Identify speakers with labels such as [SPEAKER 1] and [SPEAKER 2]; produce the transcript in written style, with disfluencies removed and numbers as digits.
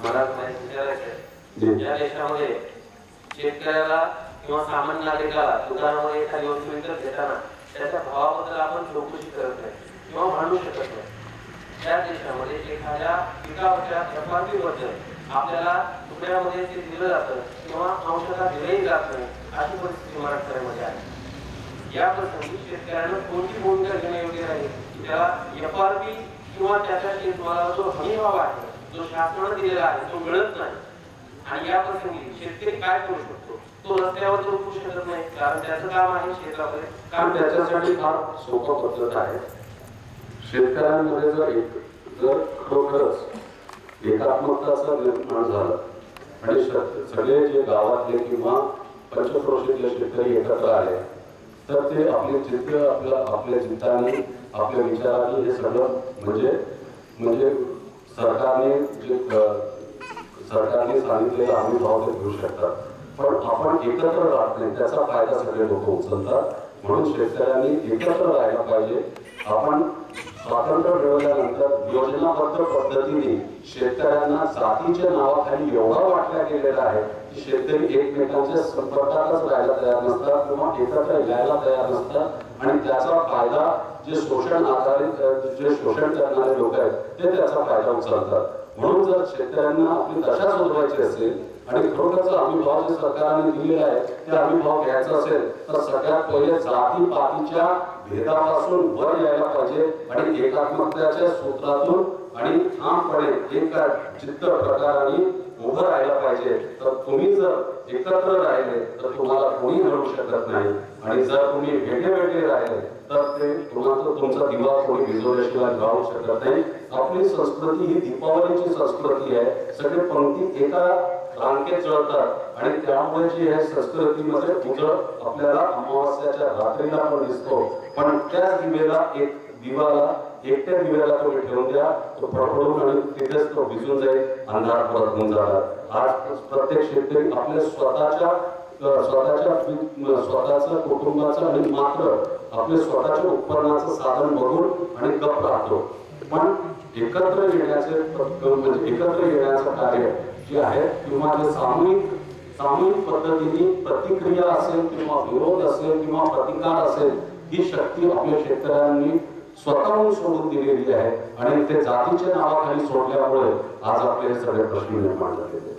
[SPEAKER 1] मला विचारायचं आहे, या देशामध्ये शेतकऱ्याला किंवा सामान्य नागरिकाला दुकानामध्ये एखादी वस्तू विकत घेताना त्याच्या भावाबद्दल आपण चौकशी करत नाही किंवा भांडू शकत नाही. त्या देशामध्ये एखाद्या पिकावरच्या FRP बद्दल आपल्याला तुकड्यामध्ये ते दिलं जातं किंवा अंशतः दिलंही जात नाही, अशी परिस्थिती मराठवाड्यामध्ये आहे. या प्रसंगी शेतकऱ्यांना कोणती भूमिका घेणे योग्य राहील? त्याला FRP किंवा त्याच्या शेतमालाला जो हमी भाव आहे, जो शासनाने दिलेला आहे, तो मिळत नाही. आणि या प्रसंगी शेतकरी काय करू शकतो? तो रस्त्यावर उतरू शकत नाही, कारण त्याचं काम आहे शेतामध्ये.
[SPEAKER 2] कारण त्याच्यासाठी फार सोपा पद्धत आहे. शेतकऱ्यांमध्ये जर खरोखरच एकात्मकताचा निर्माण झाला आणि सगळे जे गावातले किंवा पंचक्रोशीतले शेतकरी एकत्र आले तर ते आपले चित्त आपल्या चित्ताने आपल्या विचाराने हे सगळं म्हणजे सरकारने सांगितलेला हमी भाव ते घेऊ शकतात. पण आपण एकत्र राहत नाही, त्याचा फायदा सगळे लोक उचलतात. म्हणून शेतकऱ्यांनी एकत्र राहायला पाहिजे. आपण स्वातंत्र्य मिळवल्यानंतर योजनाबद्ध पद्धतीने शेतकऱ्यांना जातीच्या नावाखाली एवढा वाटल्या गेलेला आहे की शेतकरी एकमेकांच्या संपर्कातच राहायला तयार नसतात किंवा एकत्र यायला तयार नसतात आणि त्याचा फायदा जे शोषण करणारे लोक आहेत ते त्याचा फायदा उचलतात. म्हणून जर शेतकऱ्यांना आपली दशा सुधारायची असेल आणि खरोखरचा हमीभाव जे सरकारने दिलेला आहे ते हमीभाव घ्यायचा असेल तर सगळ्यात पहिले जातीपातीच्या भेदापासून वर यायला पाहिजे आणि एकात्मकतेच्या सूत्रातून आणि ठामपणे एका चित्त प्रकाराने उभं राहायला पाहिजे. तर तुम्ही जर एकत्र राहिले तर तुम्हाला कोणी घडवू शकत नाही आणि जर तुम्ही वेगळे राहिले तर ते तुमचा दिवा कोणी भिजवल्याशिवाय राहू शकत नाही. आपली संस्कृती ही दीपावलीची संस्कृती आहे. सगळे पंक्ती एका रांगेत जळतात आणि त्यामुळे जी आहे संस्कृतीमध्ये उजळ आपल्याला अमावास्याच्या रात्रीला पण दिसतो. पण त्याच दिव्याला एकट्या दिव्याला तुम्ही ठेवून द्या, तो फडफडून आणि तिथेच तो भिजून जाईल, अंधार परत होऊन जाणार. आज प्रत्येक शेतकरी आपल्या स्वतःच्या कुटुंबाचं आणि मात्र आपले स्वतःच्या उत्पन्नाचं साधन बघून आणि गप्प राहतो. पण एकत्र येण्याचं कार्य जे आहे किंवा जे सामूहिक पद्धतीने प्रतिक्रिया असेल किंवा विरोध असेल किंवा प्रतिकार असेल ही शक्ती आपल्या शेतकऱ्यांनी स्वतःहून सोडून दिलेली आहे आणि ते जातीच्या नावाखाली सोडल्यामुळे आज आपले हे सगळे प्रश्न निर्माण झालेले.